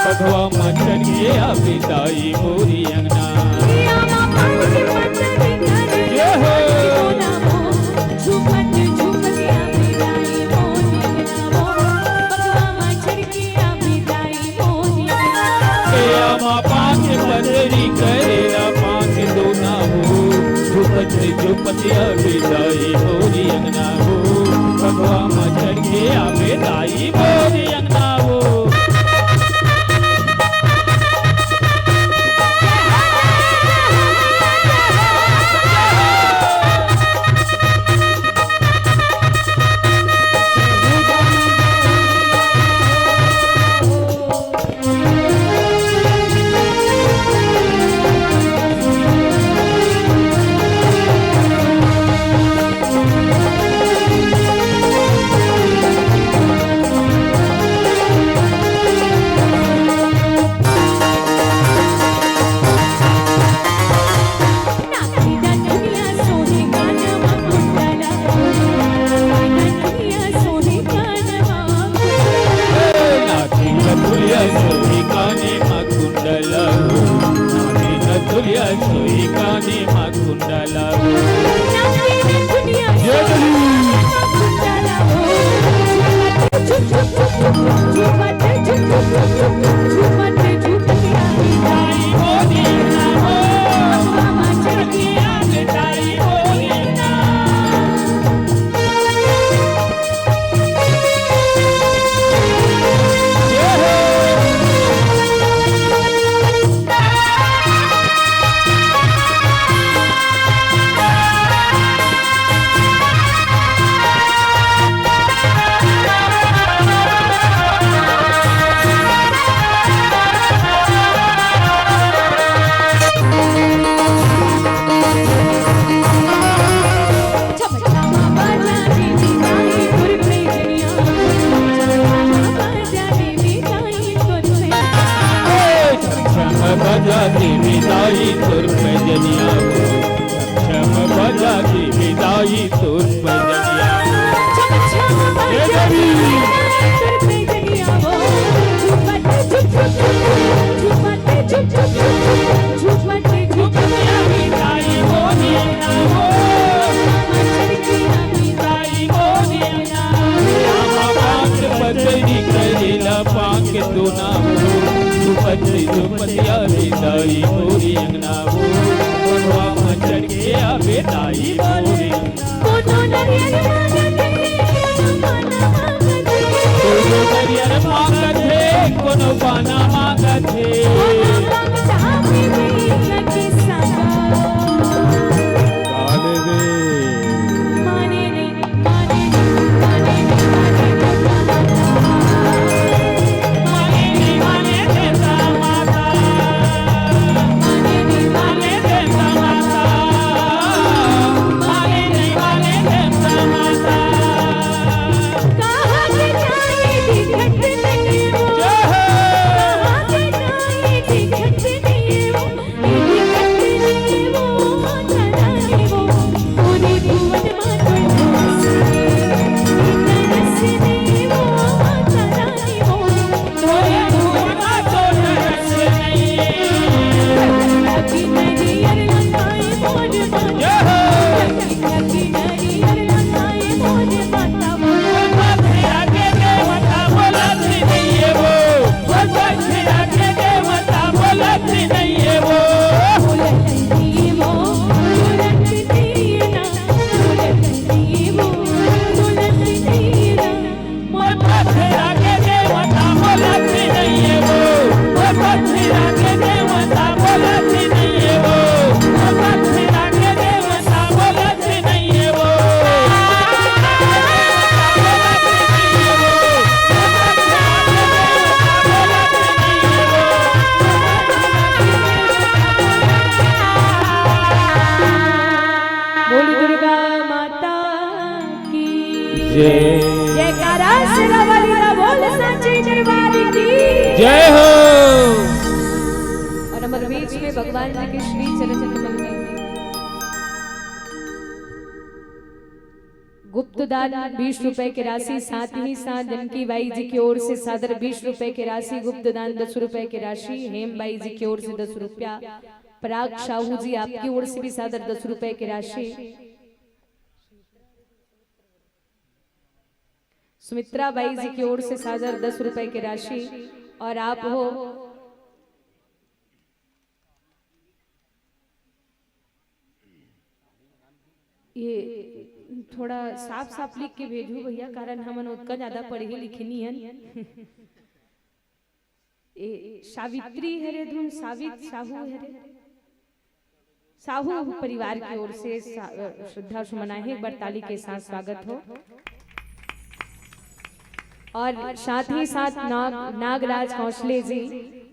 भगवा मचन के अभिदाई मोरी अंगना जय हो झूमत झूमत अभिदाई मोरी अंगना भगवा मचन के अभिदाई मोरी अंगना पाँच बदरी करेला पाँच दोना हो झुपत झुपत अभिदाई मोरी अंगना हो भगवा मचन के अभिदाई मोरी अंगना हो जयकारा शेरावाली दा बोल साचे दरबार की जय हो। और हमारे बीच में भगवान जी के श्री चरण कमल में गुप्त गुप्तदान 20 रुपए की राशि, साथ ही साथ जनकी बाई जी की ओर से सादर 20 रुपए की राशि, गुप्तदान 10 रुपए की राशि, हेम बाई जी की ओर से 10 रुपया, पराग साहू जी आपकी ओर से भी सादर 10 रुपए की राशि, सुमित्रा बाई जी की ओर से सादर 10 रुपए की राशि, और आप हो ये थोड़ा साफ साफ लिख के भेजू भैया, कारण हमन उतना ज्यादा पढ़ी लिखी नहीं है। ये सावित्री हरे धुन सावित साहू हरे साहू परिवार की ओर से श्रद्धा सुमनाएं एक बार ताली के साथ स्वागत हो। और साथ ही साथ नागराज कौशले जी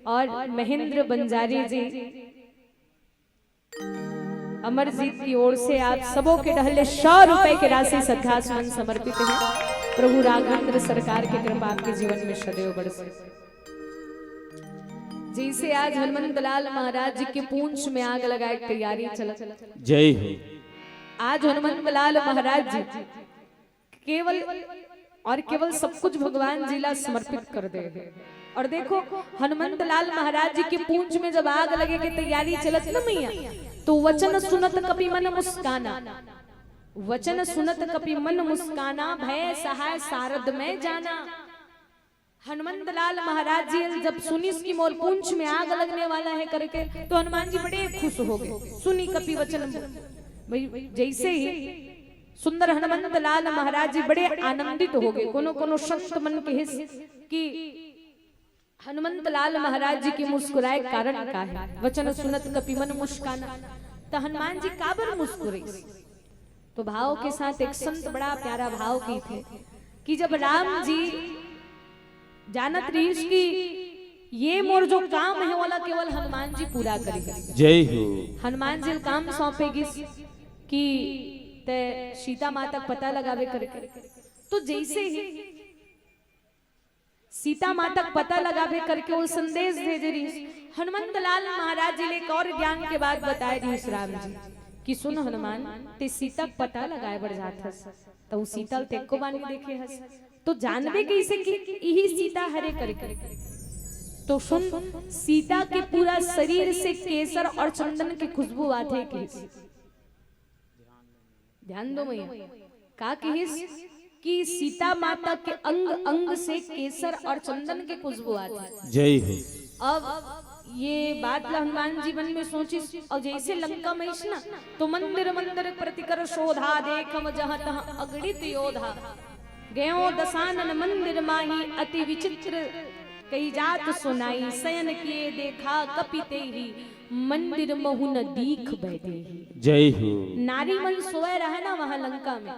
और महेंद्र बंजारी जी अमरजीत की ओर से आप सबों के ढहले 100 रुपए की राशि श्रद्धा सुमन समर्पित है। प्रभु राघवेंद्र सरकार की कृपा आपके जीवन में सदैव बरसे। जैसे आज हनुमंत लाल महाराज जी के पूंछ में आग लगाए तैयारी चल जय हो। आज हनुमंत लाल महाराज जी केवल और केवल सब कुछ भगवान जी ला समर्पित कर दे। और देखो हनुमंत लाल महाराज जी के पूंछ में जब आग लगे की तैयारी चलत न मैया, तो वचन सुनत कपि मन मुस्काना, वचन सुनत कपि मन मुस्काना, भय सहाय सारद में जाना। हनुमंत लाल महाराज जी जब सुनी कि मोर पूंछ में आग लगने वाला है करके, तो हनुमान जी बड़े खुश हो गए। सुनी कपि वचन, जैसे ही सुंदर हनुमंत लाल महाराज जी बड़े आनंदित हो गए। कोनो कोनो संत मन के हिस कि हनुमंत लाल महाराज जी के मुस्कुराए कारण का है, वचन सुनत कपि मन मुस्काना। तो हनुमान जी काबर मुस्कुरे, तो भाव के साथ एक संत बड़ा प्यारा भाव की थे कि जब राम जी जानत रहीस कि ये मोर जो काम है वाला केवल हनुमान जी पूरा करेंगे। जय हो। हनुमान जी काम सौंपेगी कि ते सीता माता पता लगावे करके, तो जैसे ही सीता माता पता लगावे करके वो संदेश भेजे रही, हनुमंत लाल महाराज जी ने एक और ज्ञान के बाद बताए रही राम जी कि सुन हनुमान, ते सीता पता लगाए बढ़ जात हस, तो सीता ते को बानी देखे हस, तो जानबे कैसे कि यही सीता हरे करके। तो सुन, सीता के पूरा शरीर से केसर और चंदन की खुशबू आते की, ध्यान दो मैया का कि सीता माता के अंग अंग से केसर और चंदन की खुशबू आती। जय हो। अब ये बात हनुमान जी मन में सोची, और जैसे लंका में ना, तो मंदिर मंदिर प्रतिकर शोधा, देखम जहाँ तहाँ अगणित योधा, गयो दसानन मंदिर माही, अति विचित्र कई जात सुनाई, शयन किए देखा कपिते ही, मंदिर महुन दीख बैठे। जय हो। नारी मन सोए रहे ना वहां लंका में,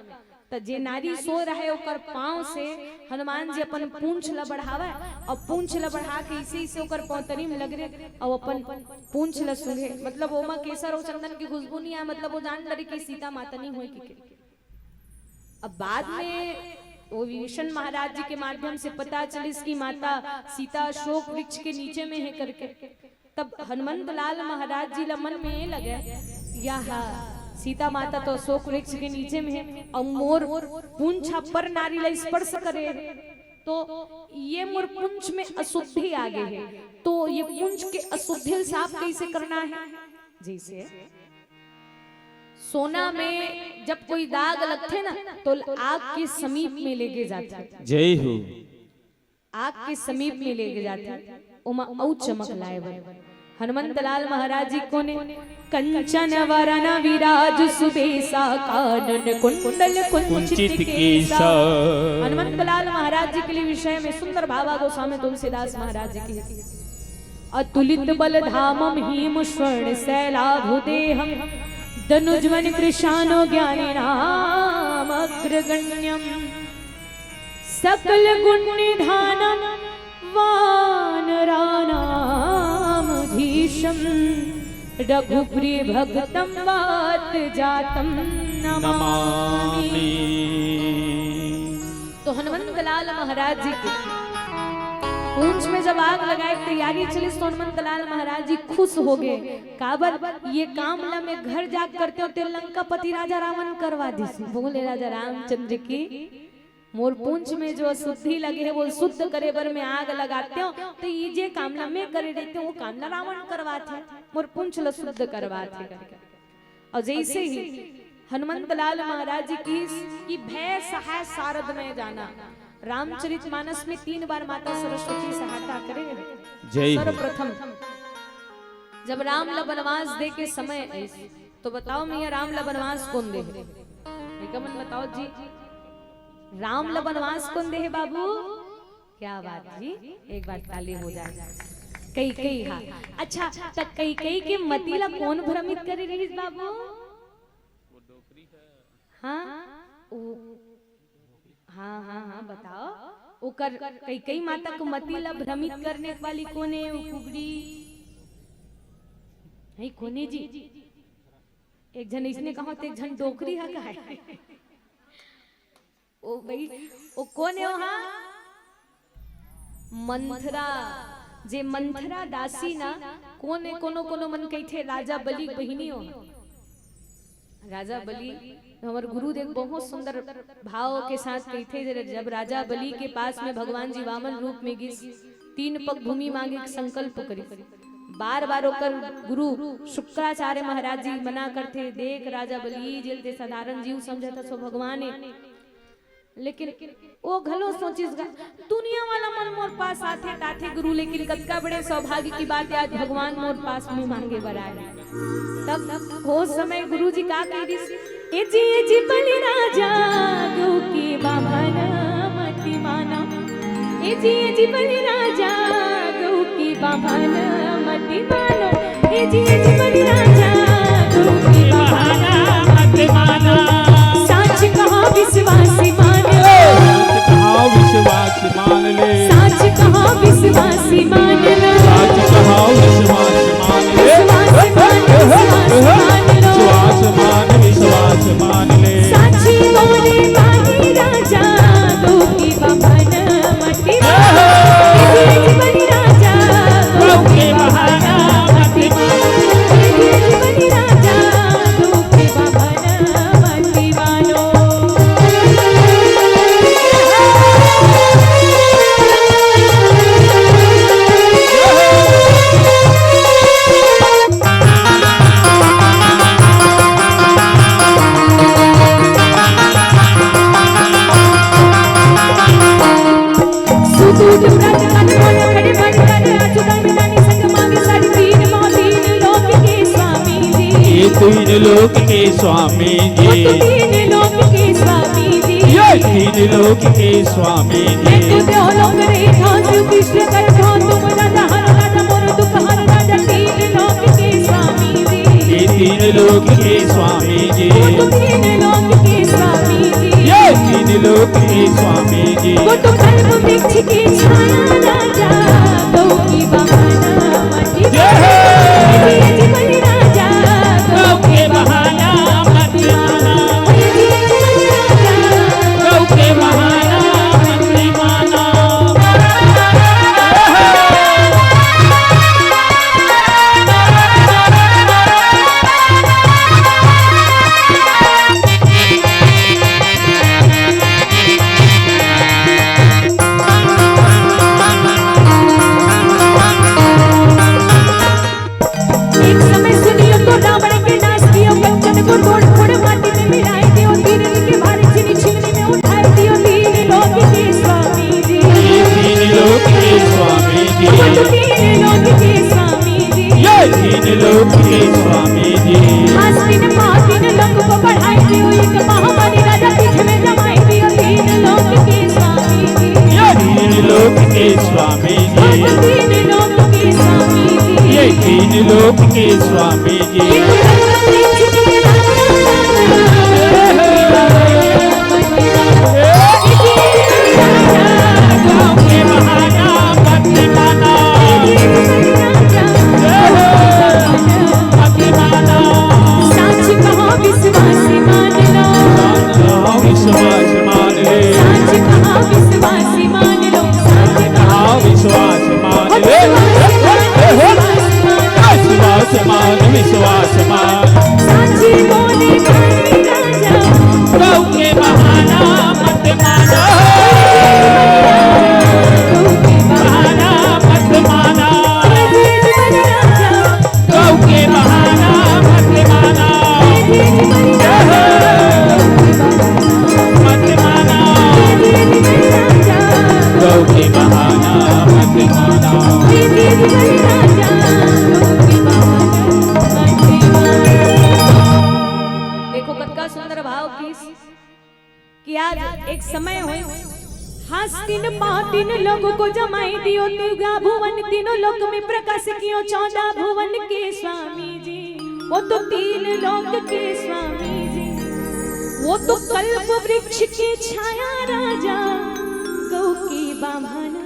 तो जे नारी सो रहे ओकर पांव से हनुमान जी अपन पूंछ ला बढ़ावे, और पूंछ ला बढ़ा के इसी से ओकर पौतरी में लग रहे, और अपन पूंछ ला सुंघे, मतलब ओमा केसर और चंदन की खुशबू नहीं है, मतलब वो जान लड़ी कि सीता माता नहीं हुई कि। अब बाद में वो विभीषण महाराज जी के माध्यम से पता चली कि माता सीता अशोक वृक्ष के नीचे में है करके, तब हनुमंत लाल महाराज जी ला मन में ये लगे, या सीता माता तो अशोक वृक्ष के नीचे में है, और मोर पूंछ पर नारी ला स्पर्श करे, तो ये मोर पूंछ में अशुद्धि आ गई है, तो ये पूंछ के अशुद्धि साफ कैसे करना है। जैसे सोना में जब कोई दाग लगते ना, तो आग के समीप में लेके जाते। जय हो। आग के समीप में लेके जाते, उमा औ चमक लाए बन। हनुमंत लाल महाराज जी को ने कंचन वरन विराज सुबेसा, कानन कुंडल कुंचित केसा। हनुमंत लाल महाराज जी के लिए विषय में सुंदर भावा गोस्वामी तुलसीदास महाराज जी की, अतुलित बल धामम हिम स्वर्ण शैलाभुदेहम, धनुजवन कृशानो ज्ञानी नाम अग्रगण्यम, सकल गुण निधानम वानरानामधीशम, रघुप्रिय भक्तम वात जातम नमामि। तो हनुमंत लाल महाराज जी के पूंछ में जब आग लगाए तैयारी चली तो हनुमंत लाल महाराज जी खुश हो गए। काबर ये काम ला में घर जाग करते हो ते लंका पति राजा रावण करवा दी। बोले राजा रामचंद्र की मोर पूंछ में जो शुद्धि लगे है वो शुद्ध करे बर में आग लगाते हो तो ये जे कामला में करे देते वो कामला रावण करवाते मोर पूंछ ला शुद्ध करवाते। और जैसे ही हनुमंत लाल महाराज जी की भय सहाय सारद में जाना रामचरितमानस में 3 बार माता सरस्वती सहायता करे। सर्वप्रथम जब राम ला वनवास दे के समय तो बताओ मियां राम ला वनवास कौन दे है? मन बताओ जी, राम ला वनवास कौन दे है बाबू? क्या बात जी, एक बार ताली हो जाए। कई हाँ अच्छा तक कई के मती ला कौन भ्रमित करे रही बाबू? हाँ हाँ हाँ हाँ बताओ वो कर कई माता को मती ला भ्रमित करने वाली कौन है? कुगड़ी नहीं कोने जी, एक जन इसने कहा तो एक जन डोकरी है का है ओ भाई वो कौन है? वहाँ मंथरा जे मंथरा दासी ना कौन है? कोनो मन कही थे राजा बलि बहिनी हो। राजा बलि हमारे गुरुदेव बहुत सुंदर भाव के साथ कही थे जब राजा बलि के पास में भगवान जी वामन रूप में गिस 3 पग भूमि मांगे संकल्प करी। बार बार होकर गुरु शुक्राचार्य महाराज जी मना करते देख राजा बलि जेलते साधारण जीव समझता सो भगवान है, लेकिन वो घलो सोचिस दुनिया वाला मन मोर पास आते ताथे गुरु, लेकिन कतका बड़े सौभाग्य की बात है आज भगवान मोर पास में मांगे बराए। तब हो समय गुरु जी का कह दिस ए जी बलि राजा गौ के बामन मति माना। ए जी बलि राजा गौ के बामन मति मानो। ए जी बलि राजा गौ के बामन मति मानो। साच कहा विश्वासी मान ले, विश्वास मान ले, साच कहा विश्वासी मान ले, साच कहा विश्वास मान ले, विश्वास मान ले। साची बोले बानी राजा गौ की बमन मति मानो। बलि राजा गौ के बहाना मति मानो। बलि राजा गौ के बमन मति मानो। तीन लोक के स्वामी जी, तीन लोक के स्वामी जी, ये 3 लोक के स्वामी जी। लोक रे खासु कृष्ण कर खो तुम राजा हर राजा मोर दुख हर राजा 3 लोक के स्वामी जी। ये 3 लोक के स्वामी जी, 3 लोक के स्वामी जी, ये 3 लोक के स्वामी जी। वो तो कल्प वृक्ष की छाया राजा गौ की बहाना मति जी। बलि राजा गौ के बहाना मति मानो। गौ के बहाना मति मानो। लोक के स्वामी जी, हस्तिन मातिन लोक को बढ़ाई दियो एक महामारी राजा पीठ में जमाई दियो 3 लोक के स्वामी जी। 3 लोक के स्वामी जी, 3 लोक के स्वामी जी, ये 3 लोक के स्वामी जी। विश्वास आसमान विश्वास मान साची बोले मानी राजा गौ के बहाना मत माना बहाना मत माना गौ के बहाना मत माना मत माना गौ के बहाना मत माना देखो कतका सुंदर भाव कि आज एक समय हो हास तीन पाँव तीन लोगों को जमाई दियो तिगा भुवन तीनों लोक में प्रकाश कियो 14 भुवन के स्वामी जी वो तो 3 लोक के स्वामी जी वो तो कल्प वृक्ष की छाया राजा गौ की बामना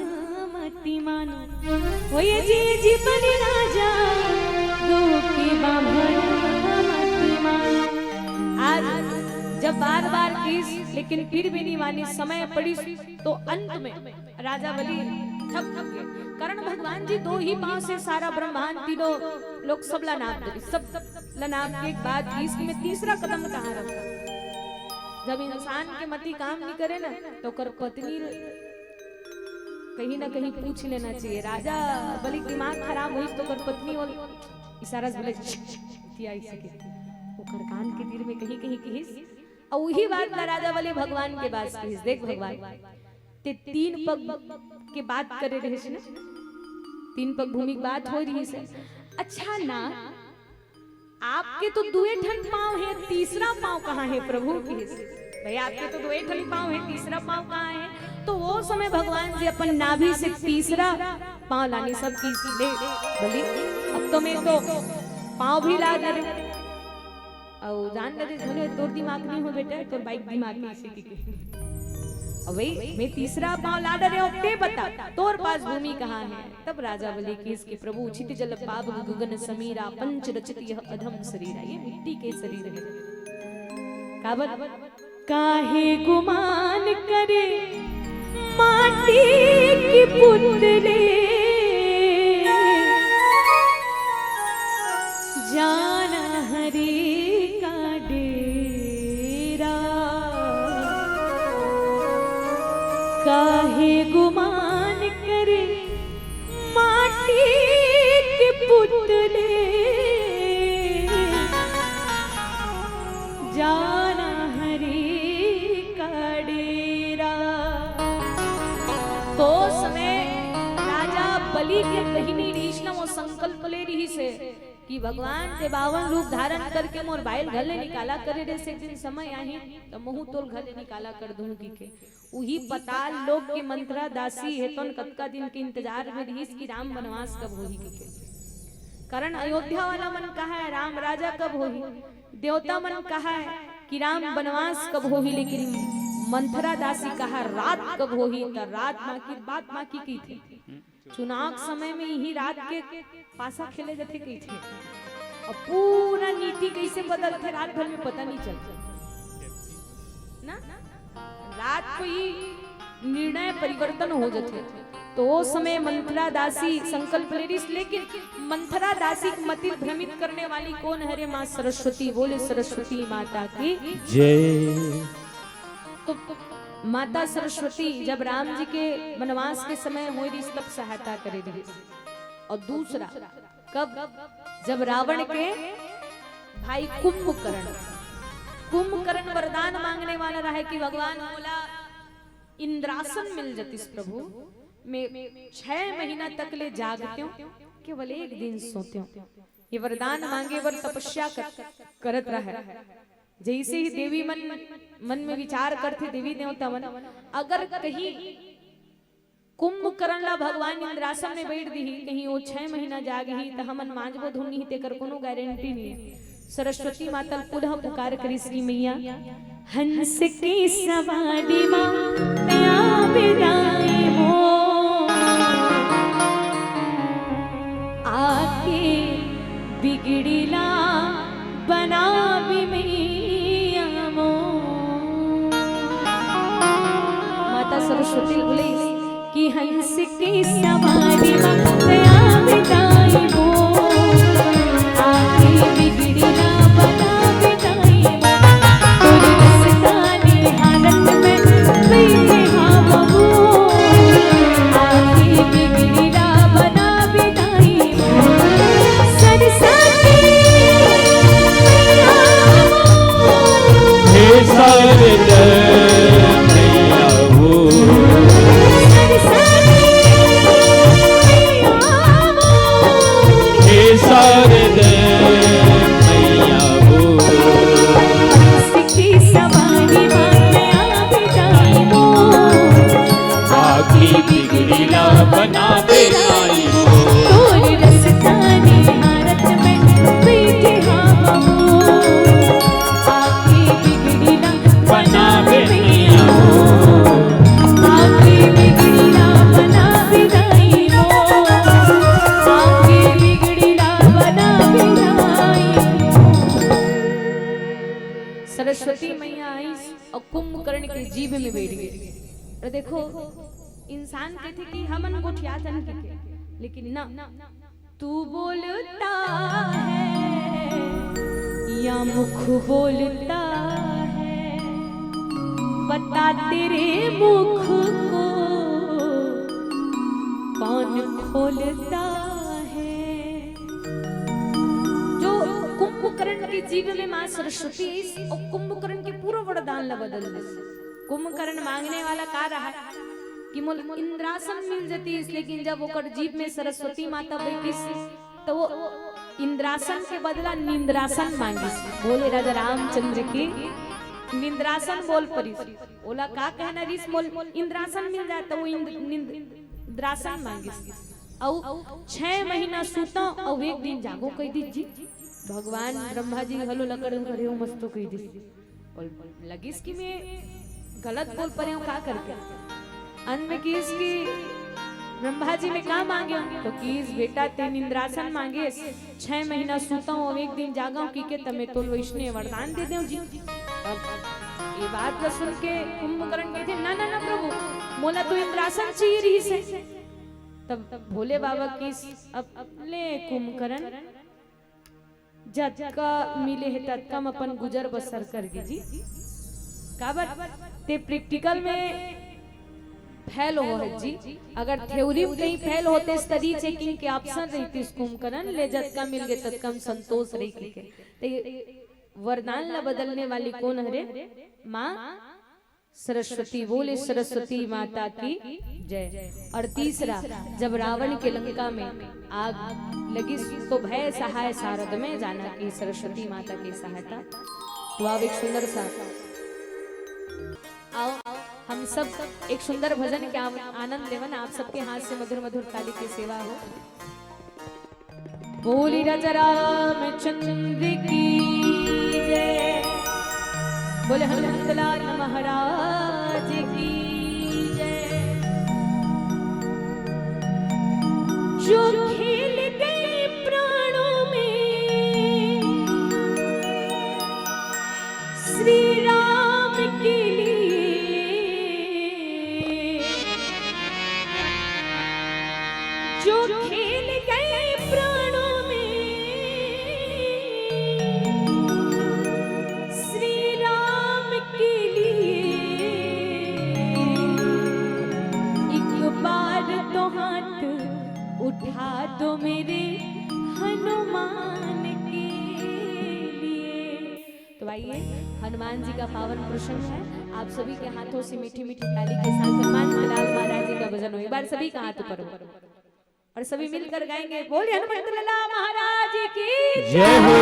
मति मानो वो ये जी बने राजा गौ की बामना मति मानो। आज जब बार बार किस लेकिन फिर भी नहीं मानी समय पड़ी तो अंत में राजा बलि थक गए। कारण भगवान जी 2 ही पांव से सारा ब्रह्मांड तीनों लोग सब लनाप दे सब लनाप के बाद किस में तीसरा कदम कहाँ रखा। जब इंसान के मति काम नहीं करे ना तो कर पत्नी कहीं ना कहीं पूछ लेना चाहिए। राजा बलि दिमाग खराब हुई तो कर पत्नी और इशारा से बोले ओकर कान के तीर में कहीं कहीं किस और वही बात ला राजा बलि भगवान के पास किस देख भगवान ते 3 पग के बात करे रहे से ना 3 पग भूमि की बात हो रही से। अच्छा ना आपके तो 2 ठन पांव है तीसरा पांव कहाँ है प्रभु के भाई आपके तो 2 ठन पांव है तीसरा पांव कहाँ है। तो वो समय भगवान जी अपन नाभि से तीसरा पांव लाने सब की ले बलि अब तो मैं तो पांव भी ला दे और जान लगे धने तोर दिमाग नहीं हो बेटा तोर बाइक दिमाग नहीं से की अब वही मैं तीसरा पांव ला दे हो ते बता तोर पास भूमि कहाँ है। तब राजा बलि की इसके प्रभु उचित जल पाव गगन समीरा पंच रचित यह अधम शरीर ये मिट्टी के शरीर है काबल काहे गुमान करे माटी की पुतले जाना हरी का डेरा काहे गुमान करे माटी के पुतले जाना हरी का डेरा। तो समय राजा बलि के बहिनी रीष्ण वो संकल्प ले रही से कि भगवान के 52 रूप धारण करके मोर बाइल घले निकाला करे रे से दिन समय आही तो मुंह तोल घले निकाला कर दूंगी के उही पताल लोग के मंत्रा दासी हेतन कतका दिन के इंतजार में रही कि राम वनवास कब होही के कारण अयोध्या वाला मन कहा है राम राजा कब होही देवता मन कहा है कि राम वनवास कब होही लेकिन मंथरा दासी कहा रात कब होही तो रात माँ की बात माँ की थी चुनाव समय में यही रात के पासा खेले जाते कही थे और पूरा नीति कैसे बदलते रात भर में पता नहीं चलता ना रात को ही निर्णय परिवर्तन हो जाते। तो वो समय मंथरा दासी संकल्प ले रही लेकिन मंथरा दासी को मति भ्रमित करने वाली कौन है रे माँ सरस्वती बोले सरस्वती माता की जय। तो माता सरस्वती जब राम जी के वनवास के समय हुई तब सहायता करे रही और दूसरा कब जब रावण के भाई कुंभकर्ण वरदान मांगने वाला रहा कि भगवान बोला इंद्रासन मिल जाती प्रभु मैं 6 महीना तक ले जागते हूँ केवल एक दिन सोते हूँ ये वरदान मांगे वर तपस्या करत रहा। जैसे ही देवी मन में विचार करते देवी देवता मन अगर कहीं कुंभकर्ण ला भगवान इंद्रासन में बैठ दी कहीं वो 6 महीना जागी तो हमन मांझबो धुनी ही तेकर कोनो गारंटी नहीं है। सरस्वती माता पुनः पुकार करी श्री मैया हंस की सवारी मां दया बिनाई हो आके बिगड़ीला बना भी मैया मो। माता सरस्वती बोले कि हंस की सवारी मां दया बिनाई हो सरस्वती मैया आई और कुंभकर्ण के जीभ में बैठ गई। और देखो इंसान कहते कि हमन गोठिया तन के, लेकिन ना, तू बोलता है या मुख बोलता है, बता तेरे मुख को कौन खोलता है। जो कुंभकर्ण के जीव में मां सरस्वती और कुंभकर्ण के पूरा वरदान ला बदल दे। कुंभकर्ण मांगने वाला का रहा कि मोल इंद्रासन मिल जती, लेकिन जब ओकर जीव में सरस्वती माता बैठी तो वो इंद्रासन के बदला निंद्रासन मांगी। बोले राजा रामचंद्र की निंद्रासन बोल परी, बोला का कहना रिस मोल इंद्रासन मिल जाए तो वो निंद्रासन मांगी। और 6 महीना सूता और 1 दिन जागो कह दीजिए। भगवान ब्रह्मा जी हलो लकड़ करे हो मस्तो कह दी, लगिस कि मैं गलत बोल पड़े हूँ का करके। अंत में किस की ब्रह्मा जी में क्या मांगे तो किस बेटा ते निंद्रासन मांगे, 6 महीना सूता हूँ 1 दिन जागा हूँ की के तमे तो वैष्णव वरदान दे दे जी। अब ये बात सुन के कुंभकर्ण कहते ना ना ना प्रभु, मोला तो इंद्रासन चाहिए रही से। तब भोले बाबा किस अब ले कुंभकर्ण जब का मिले है तत्कम अपन गुजर बसर करके जी। काबर ते प्रैक्टिकल में फेल हो है जी। अगर थ्योरी में कहीं फेल होते स्टडी चेकिंग के ऑप्शन रहती कुंभकर्ण ले जत्का मिल गए तत्कम संतोष रही के। तो वरदान ला बदलने वाली कौन है? माँ सरस्वती। बोले सरस्वती माता की जय। और तीसरा, जब रावण के लंका में आग लगी तो भय सहाय सारद में जाना कि सरस्वती माता की सहायता। तो आप एक सुंदर सा आओ हम सब एक सुंदर भजन के आनंद लेवन। आप सबके हाथ से मधुर मधुर ताली की सेवा हो। बोली राजा रामचंद्र की जय। बोले हनुमंतलाल महाराज की जय। जो खेल गए प्राणों में श्री राम के लिए, जो खेल गए प्राणों में श्री राम के लिए, एक बार तो हाथ उठा दो मेरे हनुमान के लिए। तो आइए हनुमान जी का पावन प्रसंग है। आप सभी के हाथों से मीठी मीठी ताली के साथ हनुमंतलाल महाराज जी का भजन हो। एक बार सभी का हाथ ऊपर हो और सभी मिलकर गाएंगे। बोले हनुमंतलाल महाराज की जय हो।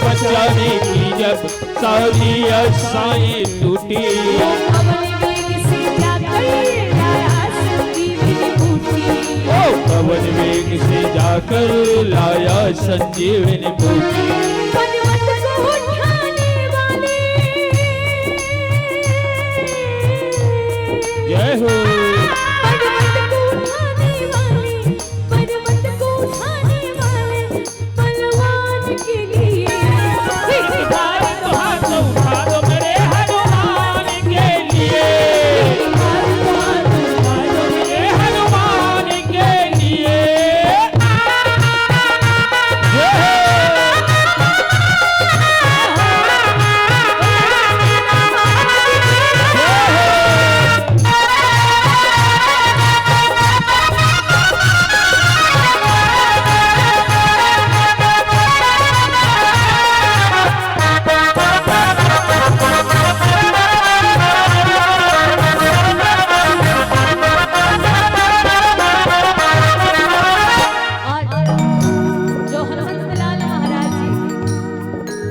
बचाने की जब सारी आशाएं टूटी, वन वेग से जाकर लाया संजीवनी बूटी। पर्वत को उठाने वाले जय हो। पर्वत को उठाने वाले, पर्वत को उठाने वाले बलवान के लिए हाथ उठा दो मेरे हनुमान के लिए, हाथ उठा दो मेरे हनुमान के लिए। जय हो। जो हनुमंतलाल महाराज जी,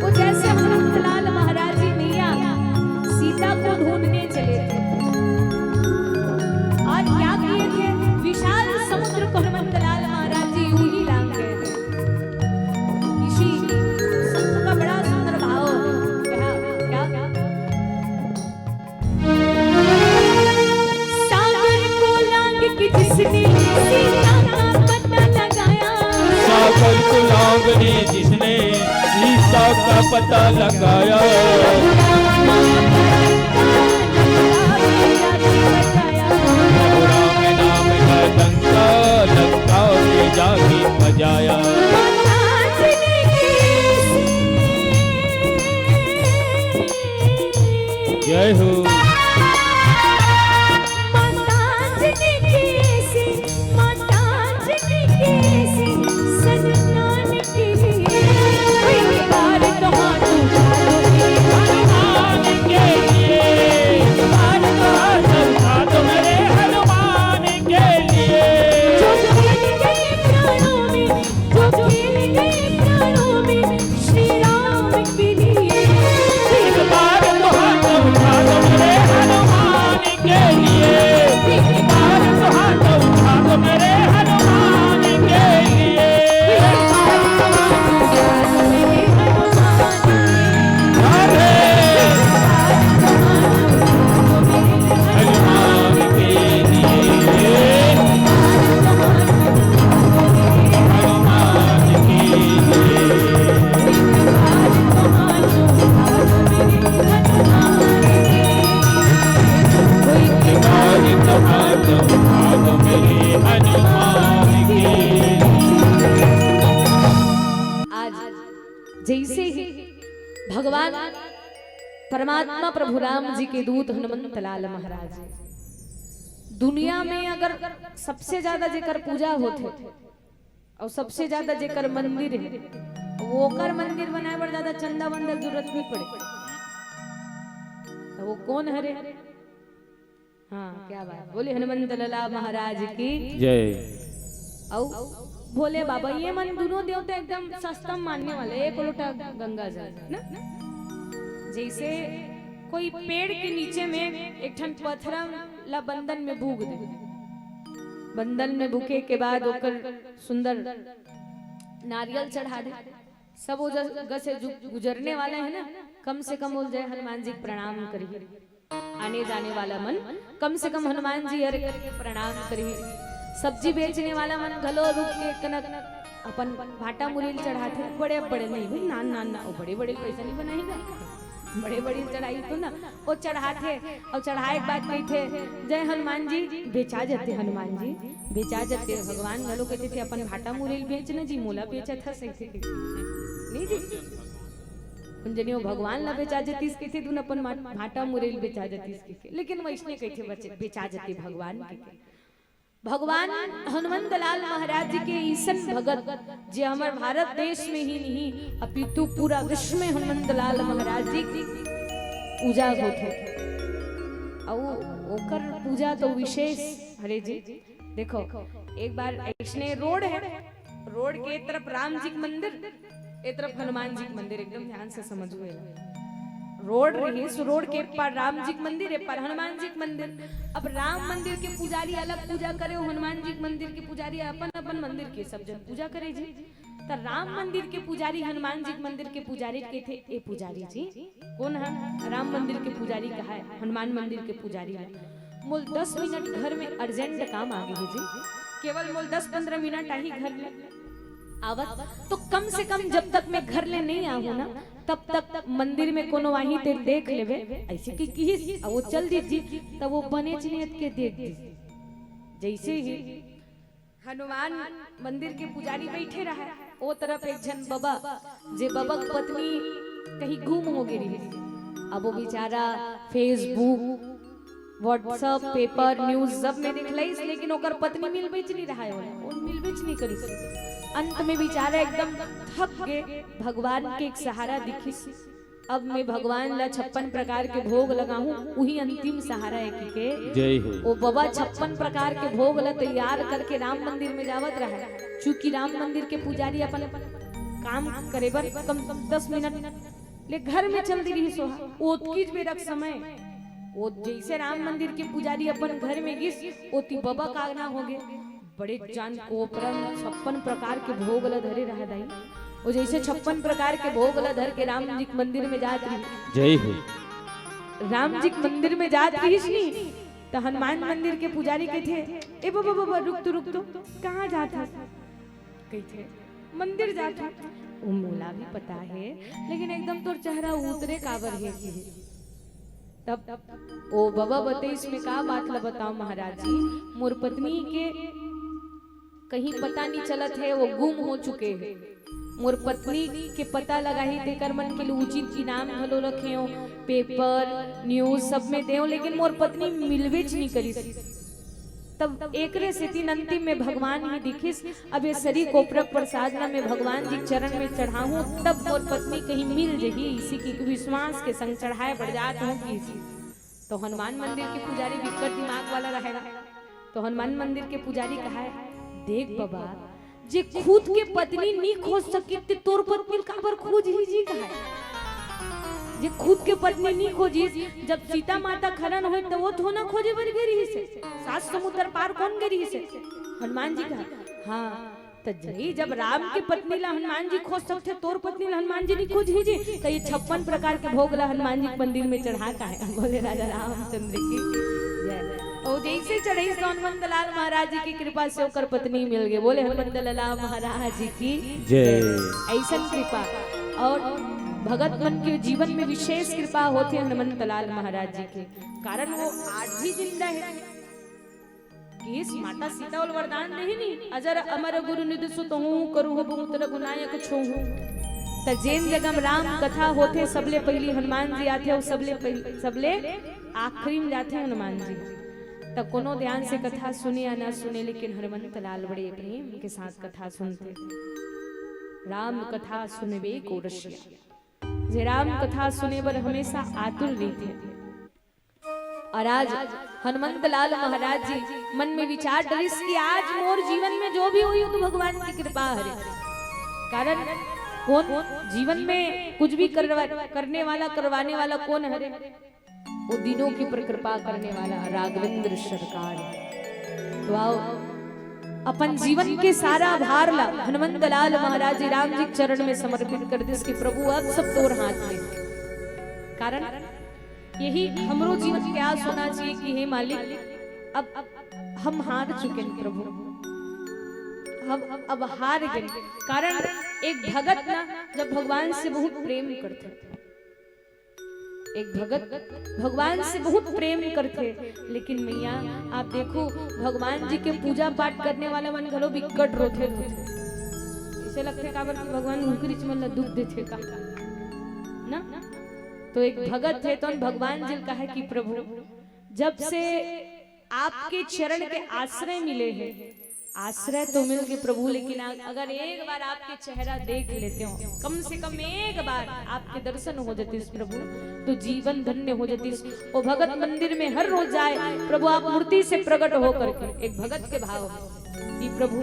वो जैसे हनुमंतलाल महाराज जी मैया सीता को ढूंढने चले थे और क्या किए थे, विशाल समुद्र को हनुमंतलाल महाराज जी यूं ही लांग गए थे। इसी संत का बड़ा सुंदर भाव है, क्या सागर को लांग के जिसने सीता का पता लगाया, सागर को लांग ने जिसने सीता का पता लगाया, राम नाम का डंका लंका में जाके बजाया। जय हो। हनुमान के लिए, हाथ उठा दो मेरे हनुमान के लिए। इस बार तो हाथ उठा दो मेरे हनुमान के लिए, इस बार तो हाथ उठा दो मेरे हनुमान के लिए। राधे। हनुमान के लिए, हनुमान के लिए। बारी तो हाथ उठा दो मेरे हनुमान के लिए। आज जैसे ही भगवान परमात्मा प्रभु राम जी के दूत हनुमंतलाल महाराज, दुनिया में अगर सबसे ज्यादा जेकर पूजा होते और सबसे ज्यादा जेकर मंदिर है, वो कर मंदिर बनाए पर ज्यादा चंदा वंदा जरूरत नहीं पड़े, तो वो कौन हरे? हाँ, क्या बात, बोले हनुमंतलाल महाराज की जय। औ भोले बाबा, ये मन दोनों देवता एकदम सस्ता मानने वाले, एक लोटा गंगा जल ना। जैसे कोई पेड़ के नीचे में एक ठन पत्थरा ला बंधन में भूग दे, बंधन में भूखे के बाद ओकर सुंदर नारियल चढ़ा दे, सब वो जगह से गुजरने वाले हैं ना, कम से कम बोल जाए हनुमान जी प्रणाम करिए, आने जाने वाला मन कम से कम हनुमान जी हर करके प्रणाम करिए। सब्जी बेचने वाला मन घलो रुक के कनक अपन भाटा मुरील चढ़ाते, बड़े बड़े नहीं भाई, नान नान ना, बड़े बड़े पैसा नहीं बनाएगा, बड़े बड़ी चढ़ाई तो ना वो चढ़ाते, और चढ़ाए के बाद कहते जय हनुमान जी, बेचा जाते हनुमान जी बेचा जाते। भगवान घलो कहते थे अपन भाटा मुरील बेचना जी, मोला बेचा था सही थे नहीं जी, जनी वो भगवान ला बेचा जाती इसके थे, तुम अपन भाटा मुरील बेचा जाती इसके थे, लेकिन वैष्णव कहते बच्चे बेचा जाते भगवान के। भगवान हनुमंतलाल महाराज जी के ईसन भगत जे हमारे भारत देश में ही नहीं अपितु पूरा विश्व में हनुमंतलाल महाराज जी की पूजा होते, और ओकर पूजा तो विशेष। हरे जी देखो, एक बार ऐसने रोड है, रोड के एक तरफ राम जी का मंदिर, एक तरफ हनुमान जी का मंदिर, एकदम ध्यान से समझो। रोड रही, सो रोड के पार राम जी के मंदिर है, पर हनुमान जी के मंदिर। अब राम मंदिर के पुजारी अलग पूजा करे, हनुमान जी के मंदिर के पुजारी अपन अपन मंदिर के सब जन पूजा करे जी। तो राम मंदिर के पुजारी हनुमान जी के मंदिर के पुजारी के थे। ए पुजारी जी कौन है? राम मंदिर के पुजारी कहा है, हनुमान मंदिर के पुजारी है। मोल 10 मिनट घर में अर्जेंट काम आ गए जी, केवल मोल 10-15 मिनट आई घर में आवत, तो कम से कम जब तक मैं घर ले नहीं आऊँ ना, तब तक मंदिर में कोनो वहीं ते देख लेवे ऐसे कि वो चल दी जी, तब वो बने चिन्हित के देख दी। जैसे ही हनुमान मंदिर के पुजारी बैठे रहा, वो तरफ एक जन बाबा जे बाबा की पत्नी कहीं गुम हो गई। अब वो बेचारा फेसबुक व्हाट्सएप पेपर न्यूज सब में देख लईस, लेकिन ओकर पत्नी मिल बेच नहीं रहा है, वो मिल बेच नहीं करी। अंत में बेचारा एकदम थक गए, भगवान के एक सहारा दिखी। अब मैं भगवान ला 56 प्रकार के भोग लगाऊं, वही अंतिम सहारा है के जय हो। वो बाबा 56 प्रकार के भोग ला तैयार करके राम मंदिर में जावत रहा। चूंकि राम मंदिर के पुजारी अपन काम करे बर कम से कम 10 मिनट ले घर में चल दी रही सोहा, ओतकीज बेरक समय वो जैसे राम मंदिर के पुजारी अपन घर में गिस, ओती बाबा कागना हो गए। बड़े जान कोपरम 56 प्रकार के भोग ला धरे रहा दाई। वो जैसे 56 प्रकार के भोग ला धर के राम जी के मंदिर में जात रही। जय हो। राम जी के मंदिर में जात रही नहीं, तो हनुमान मंदिर के पुजारी के थे, ए बाबा बाबा रुक तो कहाँ जाता? कही थे मंदिर जाता। वो मोला भी पता है, लेकिन एकदम तो चेहरा उतरे काबर है कि तब ओ बाबा बते इसमें का बात ला बताओ महाराज जी, मोर पत्नी के कहीं पता नहीं चलत है, वो गुम हो चुके हैं। मोर पत्नी के पता लगा ही देकर मन के लिए उचित इनाम भलो रखे हो, पेपर न्यूज सब में दे, लेकिन मोर पत्नी मिलवेच नहीं करी। तब एकरे से तीन अंतिम में भगवान ही दिखिस। अब ये शरीर कोपरक प्रसाद ना मैं भगवान जी चरण में चढ़ाऊं, तब मोर पत्नी कहीं मिल जही, इसी की विश्वास के संग चढ़ाए बढ़ जात हूँ कि तो हनुमान मंदिर के पुजारी विकट दिमाग वाला रहेगा। तो हनुमान मंदिर के पुजारी कहा है, देख बाबा जे खुद के पत्नी नहीं खोज सकी ते तोर पत्नी काबर खोज ही जी कहा है। जे खुद के पत्नी नहीं खोजी, जब सीता माता खरन हो तो वो थोना खोजे बर गई से, सात समुद्र पार कौन गई से? हनुमान जी कहा हाँ, तो जही जब राम की पत्नी ला हनुमान जी खोज सकते, तोर पत्नी ला हनुमान जी नहीं खोज ही जी, तो ये 56 प्रकार के भोग ला हनुमान जी मंदिर में चढ़ाता है। बोले राजा रामचंद्र की जय। और जैसे चढ़े हनुमंत लाल महाराज जी की कृपा से होकर पत्नी मिल गई। बोले हनुमंत लाल महाराज जी की जय। ऐसा कृपा और भगत मन के जीवन में विशेष कृपा होती है हनुमंत लाल महाराज जी के कारण वो आज भी जिंदा है। कि इस माता सीता और वरदान नहीं अजर अमर गुरु निधि सुत हूँ करूँ हो बहुत रघुनायक छोहूँ। त जैन जगम राम कथा होते सबले पहली हनुमान जी आते और सबले आखिरी में जाते हनुमान जी। तब कोनो ध्यान से कथा सुने या ना सुने, लेकिन हनुमंत लाल बड़े प्रेम के साथ कथा सुनते। राम कथा सुनबे को रसिया, जे राम कथा सुने पर हमेशा आतुर रहते। और आज हनुमंत लाल महाराज जी मन में विचार डरिस कि आज मोर जीवन में जो भी हुई तो भगवान की कृपा है। कारण कौन जीवन में कुछ भी करने वाला करवाने वाला कौन है? वो दिनों की पर कृपा करने वाला राघवेंद्र सरकार। तो आओ अपन जीवन के सारा भार ला हनुमंत लाल महाराज जी राम जी चरण में समर्पित कर दे कि प्रभु अब सब तोर हाथ में। कारण यही हमरो जीवन क्या होना चाहिए कि हे मालिक अब हम हार चुके हैं प्रभु, हम अब हार गए। कारण एक भगत ना जब भगवान से बहुत प्रेम करते, एक भगत भगवान से बहुत प्रेम करते, लेकिन मैया आप देखो भगवान जी के पूजा पाठ करने वाला मन घलो बिकट रोते इसे लगते का भगवान उनकी मन दुख देते का ना। तो एक भगत है तो भगवान जी कहा कि प्रभु जब से आपके चरण के आश्रय मिले हैं, आश्रय तो मिल गए प्रभु, लेकिन अगर एक बार आपके चेहरा देख लेते हो, कम से कम एक बार आपके दर्शन हो जाते प्रभु, तो जीवन धन्य हो जाती। वो भगत मंदिर में हर रोज जाए प्रभु, आप मूर्ति से प्रकट होकर के एक भगत के भाव कि प्रभु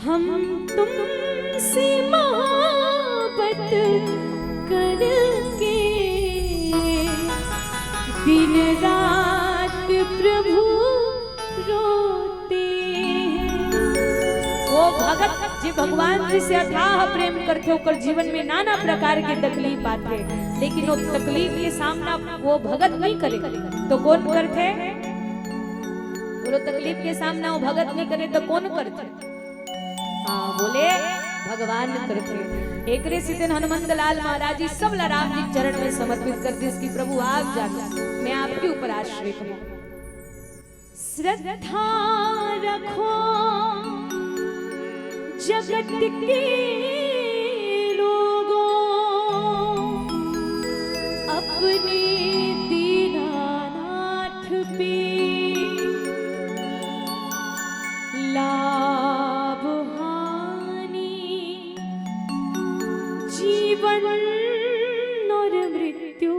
हम तुमसे मोहब्बत करके रात प्रभु रोते हैं। वो भगत जी भगवान जी से अथाह प्रेम करते होकर जीवन में नाना प्रकार के तकलीफ आते, लेकिन वो तकलीफ के सामना वो भगत नहीं करे तो कौन करते? वो तकलीफ के सामना वो भगत नहीं करे तो कौन करते? हाँ बोले भगवान करते। एक दिन हनुमंत लाल महाराज जी सब राम जी चरण में समर्पित करते इसकी प्रभु आप जाना मैं आपके ऊपर आश्रित हूँ। श्रद्धा रखो जगत के लोगों अपने दीनानाथ पे लाभ हानि जीवन और मृत्यु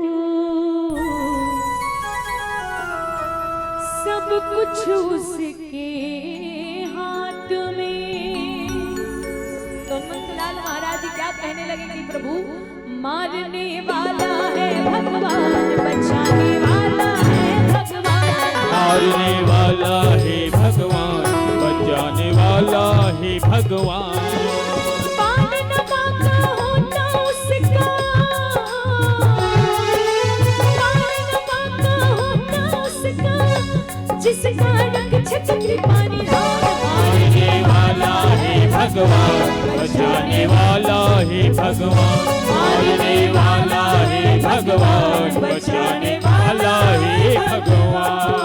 सब कुछ उसके हाथ में। तो हनुमंतलाल महाराज क्या कहने लगे कि प्रभु मारने वाला है भगवान, बचाने वाला है भगवान, मारने वाला है भगवान, बचाने वाला है भगवान। जिसका रक्षक कृपानी मारने वाला है भगवान, बचाने वाला है भगवान, मारने वाला है भगवान, बचाने वाला है भगवान।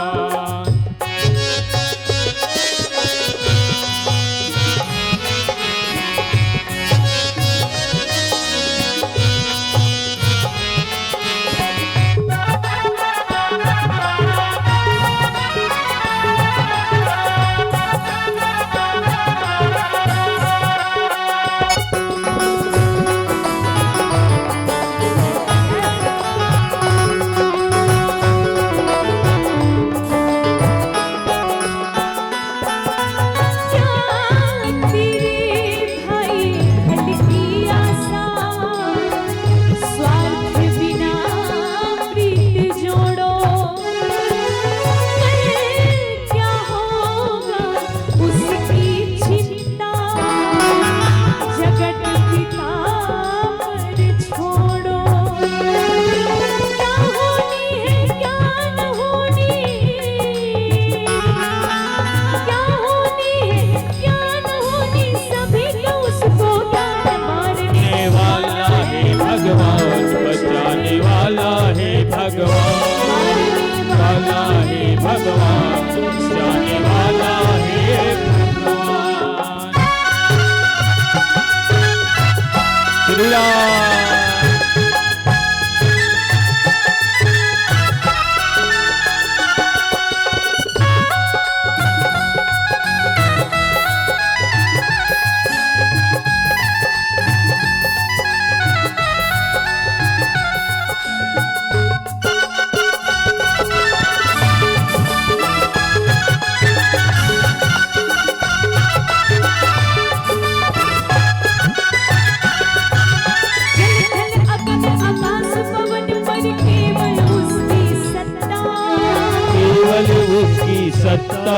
सत्ता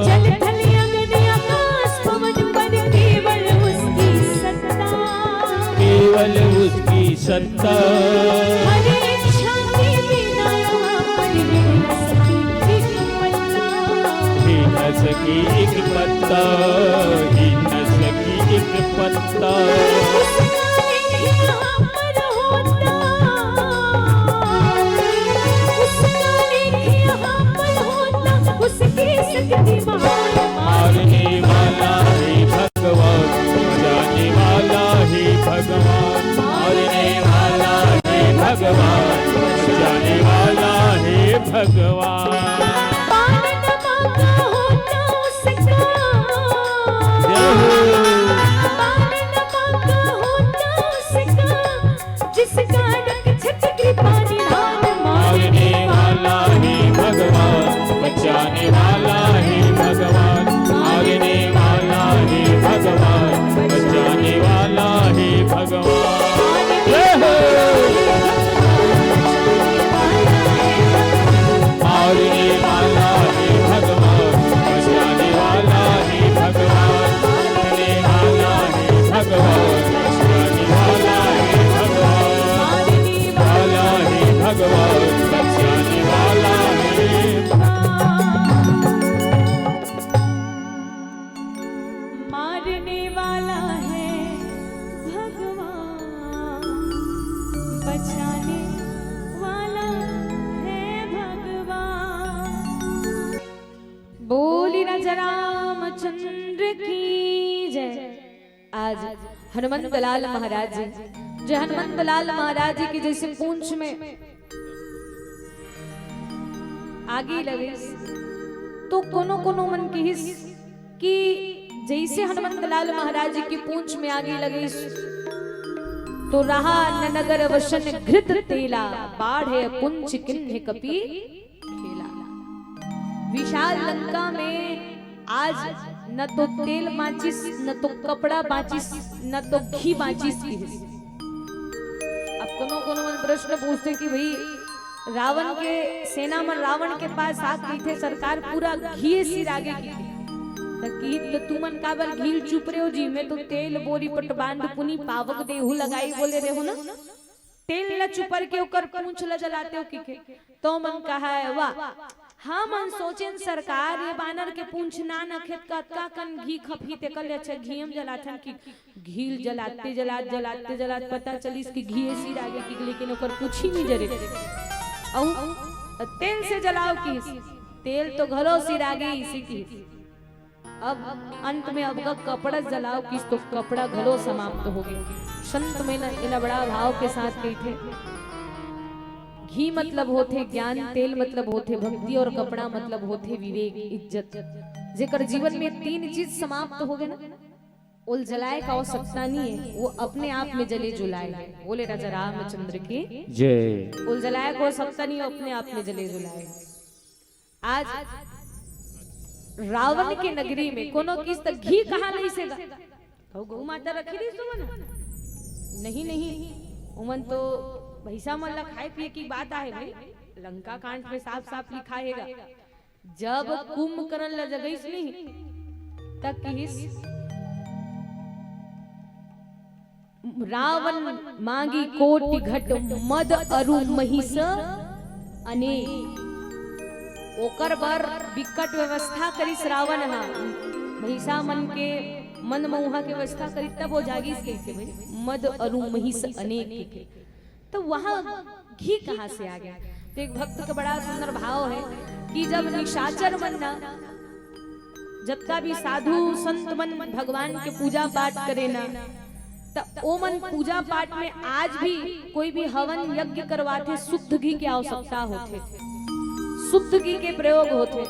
जल थल अग्नि आकाश पवन पर केवल उसकी सत्ता, केवल उसकी सत्ता। हरे इच्छा के बिना यहाँ पर हिल न सकी एक पत्ता, हिल न सकी एक पत्ता, हिल न सकी एक पत्ता। उसकी शक्ति महान, मारने वाला है भगवान, बचाने वाला है भगवान, मारने वाला है भगवान, बचाने वाला है भगवान। जिसका रक्षक कृपा निधान, मारने वाला है भगवान, बचाने वाला है भगवान, मारने वाला है भगवान, बचाने वाला है भगवान। बचाने वाला है भगवान। बोली राजा रामचंद्र की जय। आज हनुमंत लाल महाराज जी, जो हनुमंत लाल महाराज जी की जैसे पूंछ में आगे लगे तो कोनो कोनो मन की हिस कि जैसे हनुमंत लाल महाराज जी की पूंछ में आगे लगे तो रहा न नगर वशन घृत तेला, बाढ़े पुंछ किन्ह कपि खेला। विशाल लंका में आज न तो तेल माचिस, न तो कपड़ा माचिस, न तो घी माचिस की हिस। अब कोनो कोनो मन प्रश्न पूछते कि भाई रावण के सेना में रावण के पास आग की थे सरकार पूरा घी सिर आगे की थी तो तुमन काबर घी चुप रहे हो जी। मैं तो तेल बोरी पट बांध पुनी पावक देहू लगाई बोले रहे हो ना, तेल ल चुपर के ऊपर पूंछ ल जलाते हो की तो मन कहा है वाह। हाँ मन सोचेन सरकार ये बानर के पूंछ ना नखेत का कन घी खफी ते कल अच्छा घी हम जलाथन की घी जलाते जलाते पता चलिस कि घी सिर आगे की, लेकिन ऊपर कुछ ही नहीं जरे औ तेल से जलाओ की तेल तो घरो सिर आगे इसी की। अब अंत में अब का कपड़ा जलाओ किस तो कपड़ा घलो समाप्त हो गए। संत में इन बड़ा भाव के साथ कही थे घी मतलब होते ज्ञान, तेल मतलब होते भक्ति और कपड़ा मतलब होते विवेक इज्जत। जेकर जीवन में तीन चीज समाप्त हो गए ना, उल जलाए का आवश्यकता नहीं है, वो अपने आप में जले जुलाए है। बोले राजा रामचंद्र की जय। उल जलाए को आवश्यकता नहीं, अपने आप में जले जुलाए। आज रावण के नगरी में कोनो किस तक घी कहाँ नहीं सेगा तो गौ माता रखी दी सुमन नहीं उमन तो भैसा मन ला खाए पिए की बात है भाई। लंका कांड में साफ साफ लिखा हैगा जब कुंभकर्ण ला जगईस नहीं तक किस रावण मांगी कोटि घट मद अरु महिष अनेक। ओकर बर विकट व्यवस्था करिस रावण हा महिषा मन के मन मऊहा के व्यवस्था करी तब वो जागिस कैसे भाई मद अरु महिष अनेक के। तो वहां घी कहां से आ गया। तो एक भक्त का बड़ा सुंदर भाव है कि जब निशाचर मन ना जत्ता भी साधु संत मन भगवान के पूजा पाठ करे ना तो ओ मन पूजा पाठ में आज भी कोई भी हवन यज्ञ करवाते शुद्ध घी की आवश्यकता होते, शुद्ध घी के प्रयोग होते।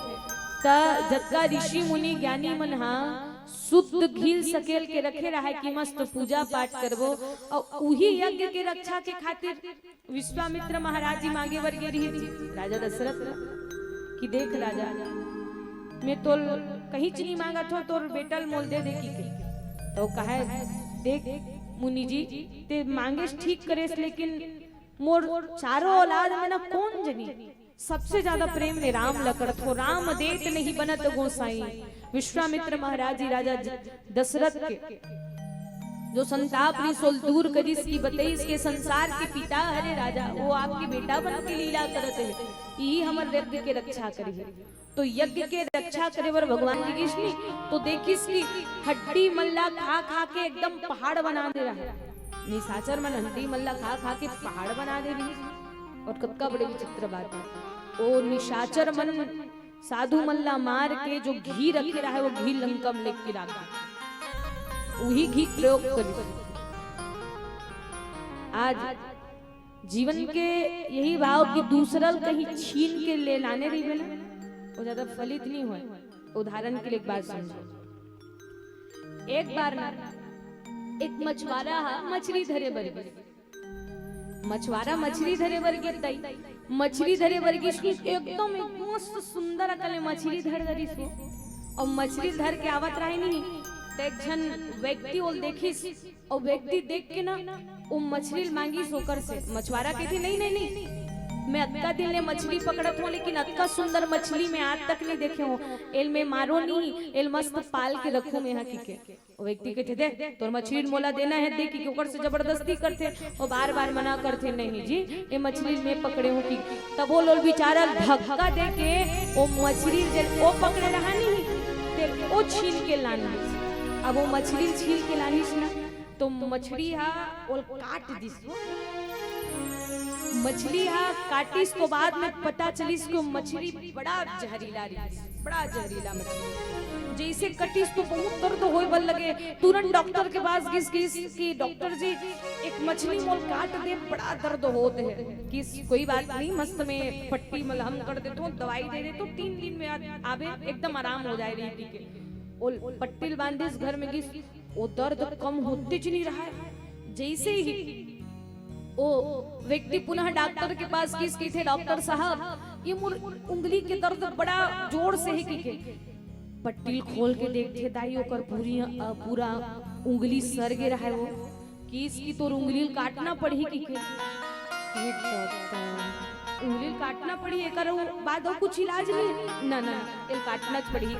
जत्का ऋषि मुनि ज्ञानी मन हाँ शुद्ध घी सकेल के रखे रहा है कि मस्त पूजा पाठ करबो और उही यज्ञ के रक्षा के खातिर विश्वामित्र महाराज जी मांगे वर्गे रही थी राजा दशरथ कि देख राजा मैं तो कहीं नहीं मांगा था तोर बेटल मोल दे की तो कहा देख मुनि जी ते मांगे ठीक करे लेकिन मोर चारों औलाद में ना कौन जनी सबसे ज्यादा प्रेम में राम लकड़त हो, राम देत नहीं बनत गोसाई। विश्वामित्र महाराज जी राजा दशरथ के जो संताप सोल दूर करिस की बतईस के संसार के पिता हरे राजा वो आपके बेटा बन के लीला करत है, यही हमर यज्ञ के रक्षा करी। तो यज्ञ के रक्षा करे वर भगवान जी कृष्ण तो देखिस की हड्डी मल्ला खा खा के एकदम पहाड़ बना दे रहा है। निशाचर मन हड्डी मल्ला खा खा के पहाड़ बना दे रही। और कब बड़े विचित्र बात है ओ निशाचर मन साधु मल्ला मार के जो घी रखे रहा है वो घी लंका में लेके रखा वही घी प्रयोग करी। आज जीवन के यही भाव कि दूसरा कहीं छीन के ले लाने रही है ना वो ज्यादा फलित नहीं हुआ। उदाहरण के लिए एक बात समझो। एक बार ना एक मछुआरा मछली धरे बरगे मछुआरा मछली धरे बरगे तई मछली धरे बरगी एकदम मस्त सुंदर अकल मछली धर धरी सो और मछली धर के आवत रहे नहीं तो एक जन व्यक्ति वो देखिस और व्यक्ति देख के ना वो मछली मांगी सोकर से मछुआरा कहती नहीं नहीं नहीं मैं अक्का दिल ने मछली पकड़त हूँ लेकिन अक्का सुंदर मछली में आज तक नहीं देखे हूँ एल में मारो नहीं एल मस्त पाल के रखो मैं यहाँ की के व्यक्ति कहते दे तो मछली मोला देना है दे कि ऊपर से जबरदस्ती करते और बार बार मना करते नहीं जी ये मछली में पकड़े हूँ की तब वो लोग बेचारा धक्का दे के वो मछली वो पकड़े रहा नहीं वो छीन के लानी अब वो मछली छीन के लानी ना तो मछली हा वो काट दिस मछली हा काटिस तो बाद में पता चलिस कि मछली बड़ा जहरीला रही, बड़ा जहरीला मछली। जैसे कटिस तो बहुत दर्द होए बल लगे, तुरंत डॉक्टर के पास गिस कि डॉक्टर जी एक मछली मोल काट दे, बड़ा दर्द होते है। किस कोई बात नहीं, मस्त में पट्टी मलहम कर देते हो, दवाई दे दे तो 3 दिन में आवे एकदम आराम हो जाए रही के। और पट्टी बांधिस घर में गिस, वो दर्द कम होते ज नहीं रहा है। जैसे ही ओ व्यक्ति पुनः डॉक्टर के पास किस की थे, डॉक्टर साहब ये उंगली के दर्द बड़ा जोर से है की पट्टी खोल के देखते दाई ओकर पूरा उंगली सर गे रहा है। वो किस की तो उंगली काटना पड़ी की के उंगली काटना पड़ी एकर बाद और कुछ इलाज नहीं ना ना एल काटना पड़ी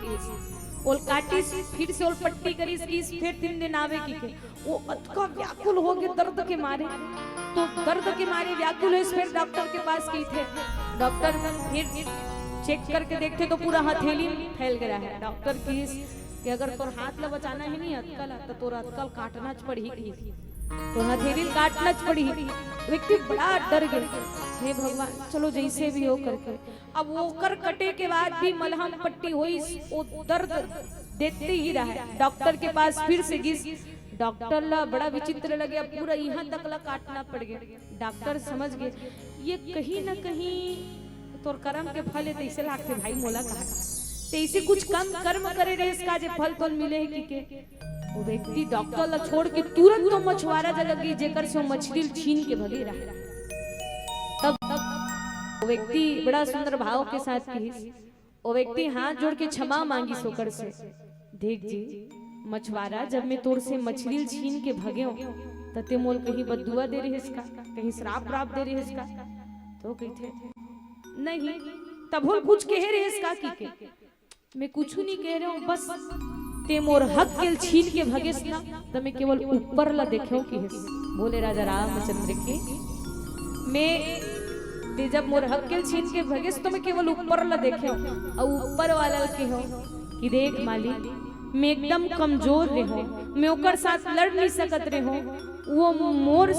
ओल काटिस फिर से ओल पट्टी करिस किस फिर 3 दिन आवे की के वो अतका व्याकुल हो गए दर्द के मारे। तो दर्द के मारे व्याकुल है, फिर डॉक्टर के पास गई थे। डॉक्टर फिर चेक करके देखते तो पूरा हथेली फैल गया है। डॉक्टर की कि अगर तोर हाथ ला बचाना है नहीं अतकल तो तोर अतकल काटना पड़ी तो हथेली काटना पड़ी। व्यक्ति बड़ा डर गए, हे भगवान चलो जैसे भी हो करके। अब वो कर कटे के बाद भी मलहम पट्टी हुई, वो दर्द देते ही रहा। डॉक्टर के पास फिर से गिस, डॉक्टर ला बड़ा विचित्र लगे, पूरा यहाँ तक ला काटना पड़ गया। डॉक्टर समझ गए ये कहीं ना कहीं तोर कर्म के फल है, तैसे लागते भाई मोला कहा तैसे कुछ कम कर्म करे रहे इसका जे फल तो मिले है की। वो व्यक्ति डॉक्टर ला छोड़ के तुरंत तो मछुआरा जगह गई जेकर से मछली छीन के भगे रहा। तब वो व्यक्ति बड़ा सुंदर भाव के साथ कही, वो व्यक्ति हाथ जोड़ के क्षमा मांगी सोकर से, देख जी मछुआरा जब मैं तोर से मछली छीन के भगे हो तते मोल कहीं बदुआ दे रही इसका, कहीं श्राप प्राप दे रही इसका। तो कहते नहीं, तब वो कुछ कह रहे इसका की के मैं कुछ नहीं कह रहा हूँ, बस ते मोर हक के छीन के भगेस ना तो मैं केवल ऊपर ला देखो की बोले राजा रामचंद्र के मैं ते जब मोर हक के छीन के भगेस तो मैं केवल ऊपर ला देखे और ऊपर वाला के हो कि देख मालिक मैं एकदम कमजोर रहो, मैं ओकर साथ लड़ नहीं सकत रहो। वो मोर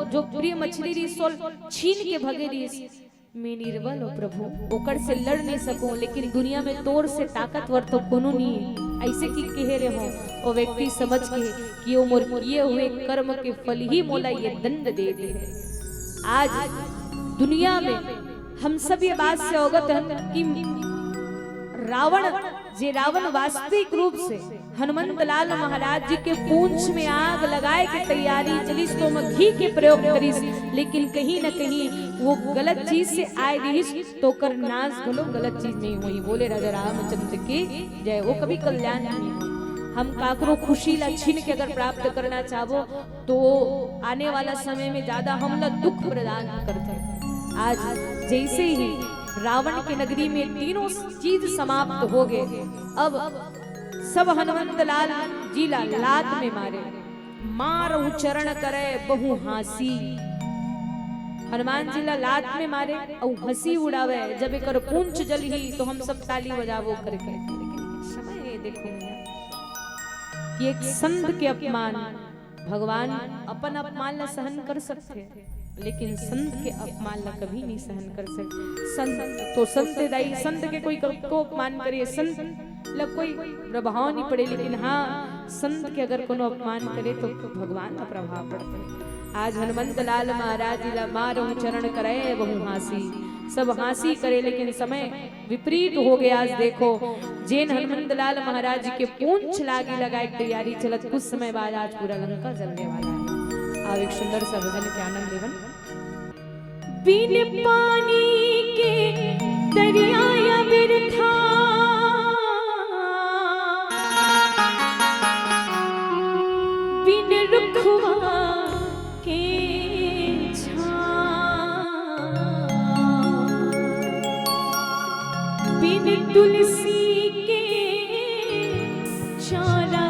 जो प्रिय मछली रही सोल छीन के भगे रही, मैं निर्बल हो प्रभु, ओकर से लड़ नहीं सकूं, लेकिन दुनिया में तोर से ताकतवर तो कोनो नहीं है, ऐसे की कह रहे हो। वो व्यक्ति समझ के कि वो मोर किए हुए कर्म के फल ही मोला ये दंड दे दे। आज दुनिया में हम सब ये बात से अवगत हैं कि रावण वास्तविक रूप से हनुमंत लाल महाराज जी के पूंछ में आग लगाए की तैयारी चलिस तो में घी के प्रयोग करिस, लेकिन कहीं न कहीं वो गलत चीज से आए रहिस तो कर नाश गलो गलत चीज नहीं हुई। बोले राजा रामचंद्र की जय। वो कभी कल्याण नहीं हो। हम काकरो खुशी ला छीन के अगर प्राप्त करना चाहो तो आने वाला समय में ज्यादा हम ला दुख प्रदान करते। आज जैसे ही रावण के नगरी में तीनों चीज समाप्त हो गए, अब सब हनुमंत लाल जी ला लात में मारे, मारहु चरण करे बहु हासी। हनुमान जी ला लात में मारे और हंसी उड़ावे, जब एक पूंछ जल ही तो हम सब ताली बजावो करके। समय देखो कि एक संत के अपमान, भगवान अपन अपमान ला सहन कर सकते हैं लेकिन संत के अपमान ला कभी नहीं सहन कर सकते। संत तो संत दाई, संत के कोई को अपमान करे संत ला कोई प्रभाव नहीं पड़े, लेकिन हाँ संत के अगर कोनो अपमान करे तो भगवान का प्रभाव पड़ता है। आज हनुमंत लाल महाराज जी ला मारहु चरण करे बहु हासी, सब हासी करे लेकिन समय विपरीत हो गया। आज देखो जैन हनुमंत लाल महाराज जी के पूंछ लागी लगाए तैयारी चलत, कुछ समय बाद आज पूरा लंका जलने वाला है। अब एक सुंदर सा भजन के आनंद लेवन। बिन पानी के दरिया बिरथा, बिन रुखवा के छां, बिन तुलसी के चारा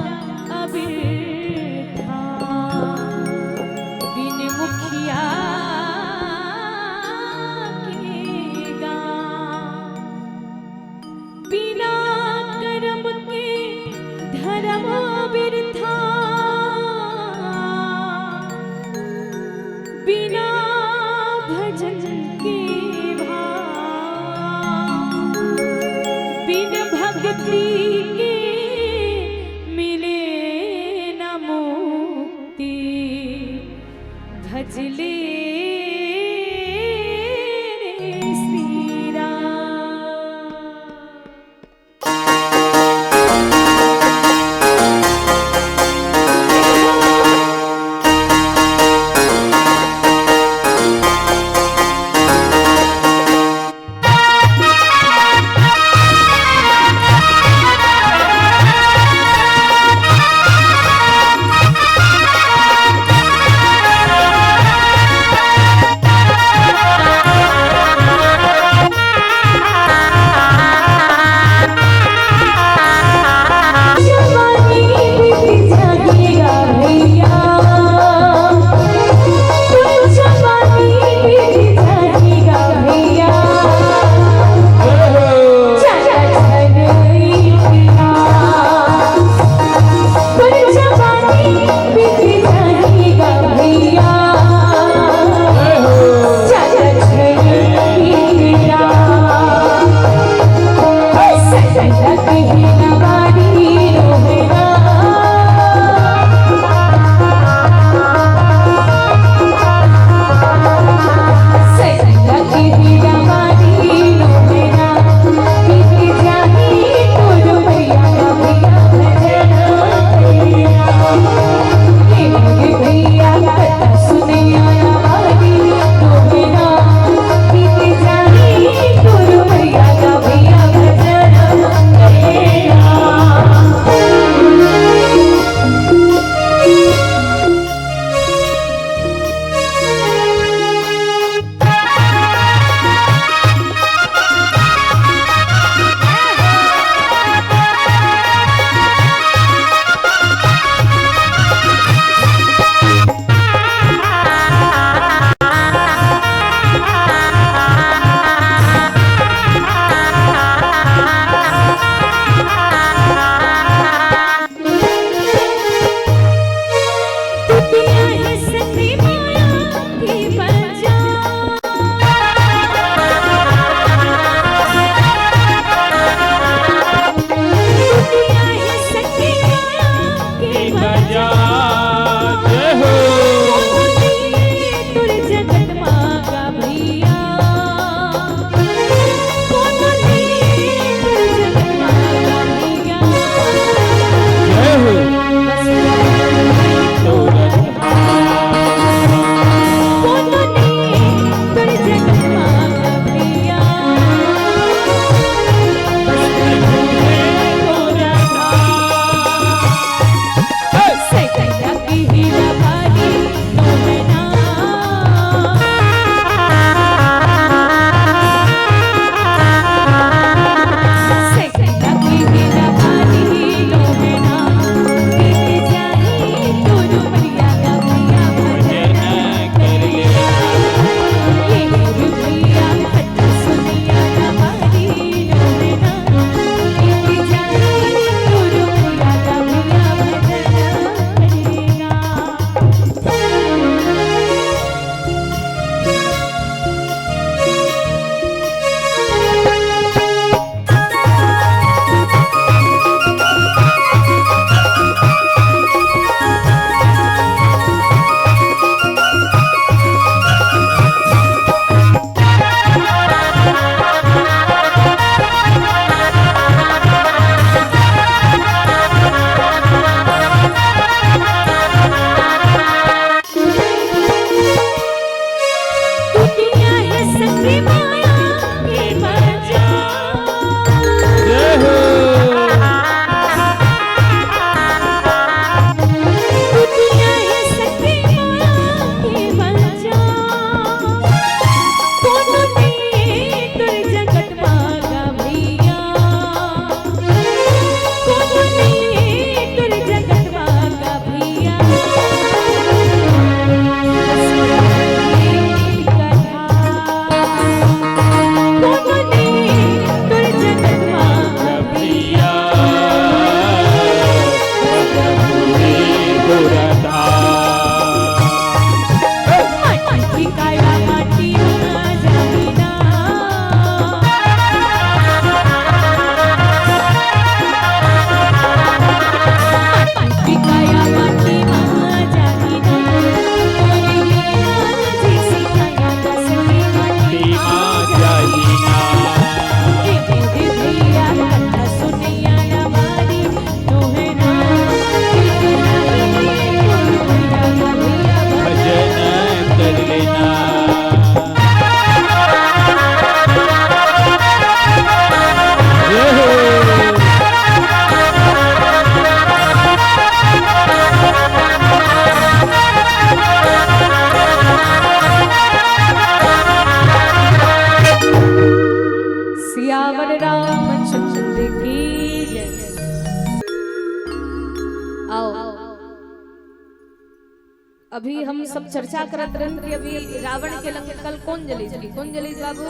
अबिरथा, बिन मुखिया के गां, बिना कर्म के धर्म बिरथा, बिना भजले श्री राम। अभी हम सब चर्चा करत रहन कि अभी रावण के लंकल कौन जली बाबू?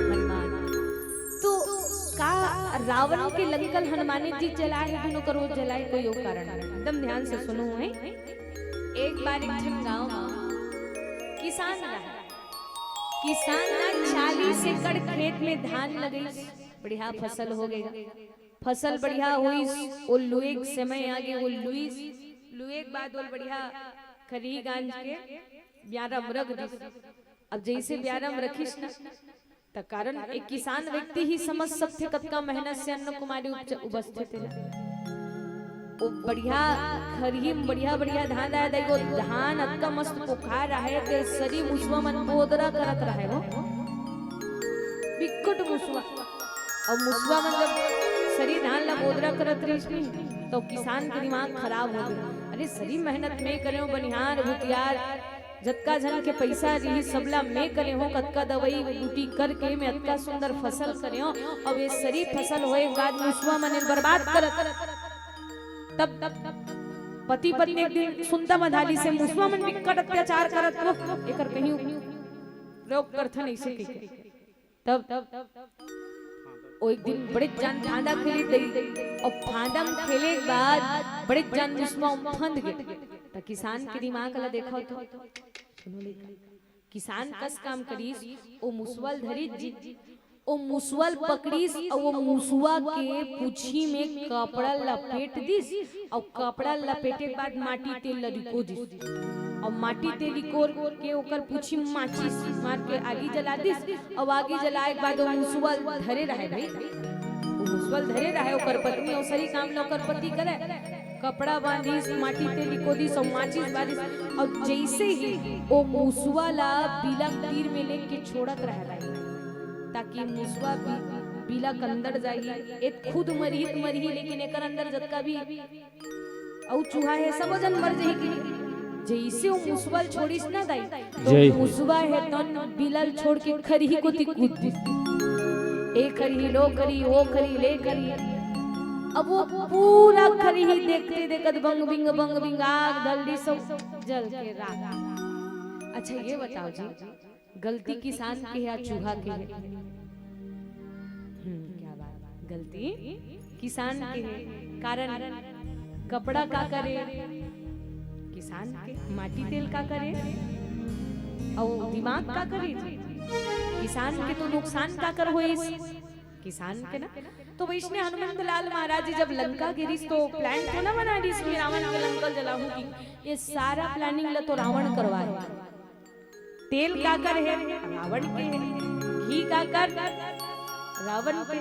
हनुमान। तो का रावण के लंकल हनुमान जी जलाए दोनों करो जलाए कोई और कारण है? एकदम ध्यान से सुनो है। एक बार एक गांव में किसान ना 40 एकड़ खेत में धान लगी, बढ़िया फसल हो गई। फसल बढ़िया हुई, वो लुए के समय आगे वो लुए के बाद वो बढ़िया खरी गांज के ब्यारम रख दी। अब जैसे ब्यारम रखिस ना त कारण एक किसान व्यक्ति ही समझ सकते कतका मेहनत से अन्न कुमारी उपस्थित है। वो बढ़िया खरी बढ़िया धान आया देखो, धान अतका मस्त पोखा रहे ते सरी मुसवा मन बोदरा करत रहे वो बिकट मुसवा। और मुसवा मन जब सरी धान ला बोदरा करत रही तो किसान के दिमाग खराब हो गया। अरे सरी मेहनत में करे हो, बनिहार भुतियार जतका जन के पैसा रही सबला में करे हो, कतका दवाई बूटी करके में अतका सुंदर फसल करे हो। अब ये सरी फसल होए बाद मुसवा मन बर्बाद करत। तब पति पत्नी एक दिन सुनता मधाली से मुसवा मन बिकट अत्याचार करत हो, एकर कहीं रोक करथन ऐसे कही। तब ओ एक दिन बड़े जान फांदा खेले दई, और फांदा में खेले के बाद बड़े जान मुसवा फंद गए। त किसान के दिमाग ला देखा तो सुनो लेखा किसान कस काम करीस, ओ मुसवल धरी जी ओ मुसवल पकड़ीस और वो मुसवा के पूछी में कपड़ा लपेट दिस, और कपड़ा लपेटे के बाद माटी तेल लरिको दिस, और माटी तेल लिकोर के ओकर पूछी में माचिस मार के आगी जला दिस। और आगी जलाए के बाद वो मुसवा धरे रहे भाई, वो मुसवा धरे रहे। ओकर पत्नी और सही काम न ओकर पति करे, कपड़ा बांधिस माटी तेल लिको दिस और माचिस बारिस। और जैसे ही वो मुसवा ला पीला तीर में लेके छोड़त रहे ताकि मुसवा पीला के अंदर जाई। एक खुद मरही लेकिन एकर अंदर जतका भी औ चूहा है सब जन मर जाई कि जैसे वो मुसवल छोड़िस ना दाई तो मुसवा है तन बिलल छोड़ के खरी को ती कूद दी। एक खरी लो करी वो खरी ले करी। अब वो पूरा खरी ही देखते देखत बंग बिंग आग दल्दी सब जल के राख। अच्छा ये बताओ जी, गलती किसान की है या चूहा की है? क्या बात, गलती किसान की है। कारण कपड़ा का करे किसान के, माटी तेल का करे और दिमाग का करे। किसान के तो नुकसान का कर होइस किसान के ना। तो वैष्णव हनुमंत लाल महाराज जी जब लंका गिरिस तो प्लान तो ना बना दी इसमें रावण के लंका जलाहू की। ये सारा प्लानिंग ला तो रावण करवाए। तेल का कर है रावण के है, घी का कर रावण के,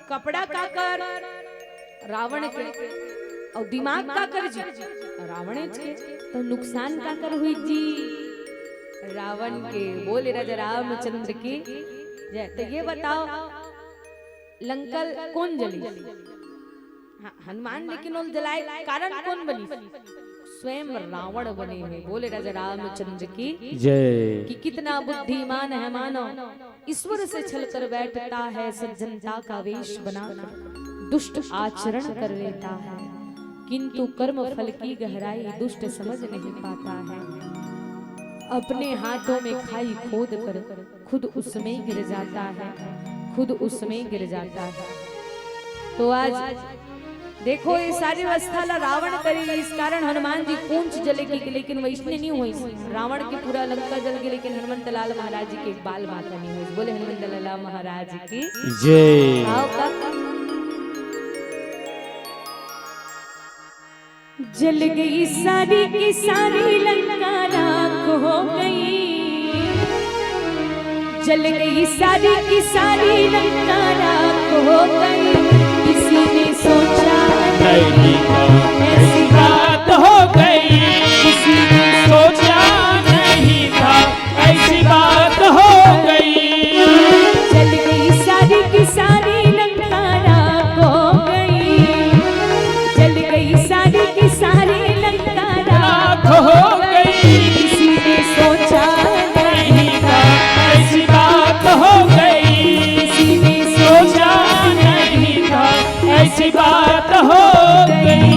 कपड़ा का कर रावण के, और दिमाग का कर जी रावण के। तो नुकसान का कर हुई जी रावण के। बोले राजा रामचंद्र की जय। तो ये बताओ लंकल कौन जली? हनुमान, लेकिन उन जलाए कारण कौन बनी? स्वयं रावण बने हुए। बोले राजा रामचंद्र की जय। कि कितना बुद्धिमान है मानव, ईश्वर से छलकर बैठता है, सज्जनता का वेश बनाकर दुष्ट आचरण कर लेता है, किंतु कर्म फल की गहराई दुष्ट समझ नहीं पाता है। अपने हाथों में खाई खोद कर खुद उसमें गिर जाता है, खुद उसमें गिर जाता है। तो आज देखो ये सारी व्यवस्था ला रावण करे, इस कारण हनुमान जी पूंछ जलेगी, लेकिन वैष्णव नहीं हुई। रावण के पूरा लंका जल गई, लेकिन हनुमंत लाल महाराज जी के बाल माता नहीं हुई। बोले हनुमंत लाल महाराज की जय। जल गई सारी की सारी लंका राख हो गई, जल गई सारी की सारी लंका राख हो गई। किसी ने सोचा नहीं था ऐसी बात हो गई, किसी ने सोचा नहीं था ऐसी बात हो गई। जल गई सारी की सारी लंका राख हो गई, जल गई सारी की सारी लंका राख हो गई। किसी ने सोचा नहीं था ऐसी बात हो गई, किसी ने सोचा नहीं था ऐसी बात हो गई।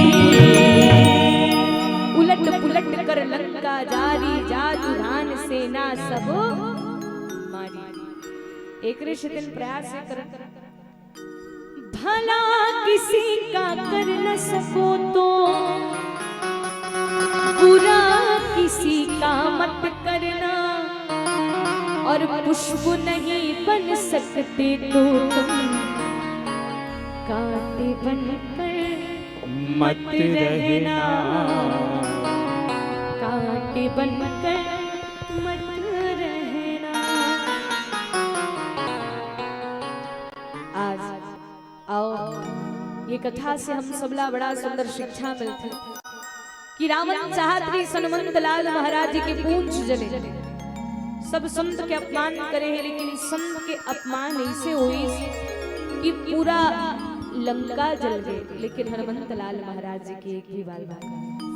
कट कर लंका जारी, जादू धान सेना सब मारी। एक दिन प्रयास से कर, भला किसी का कर न सको तो बुरा किसी का मत करना, और पुष्प नहीं बन सकते तो तुम कांटे बनकर मत रहना, कांटे बनकर मत रहना। आज आओ ये कथा से हम सबला बड़ा सुंदर शिक्षा मिलती कि रावण चाहत रही हनुमंत लाल महाराज जी के पूंछ जले, सब संत के अपमान करे है, लेकिन संत के अपमान ऐसे हुई कि पूरा लंका जल गए, लेकिन हनुमंत लाल महाराज जी की एक भी बाल बाल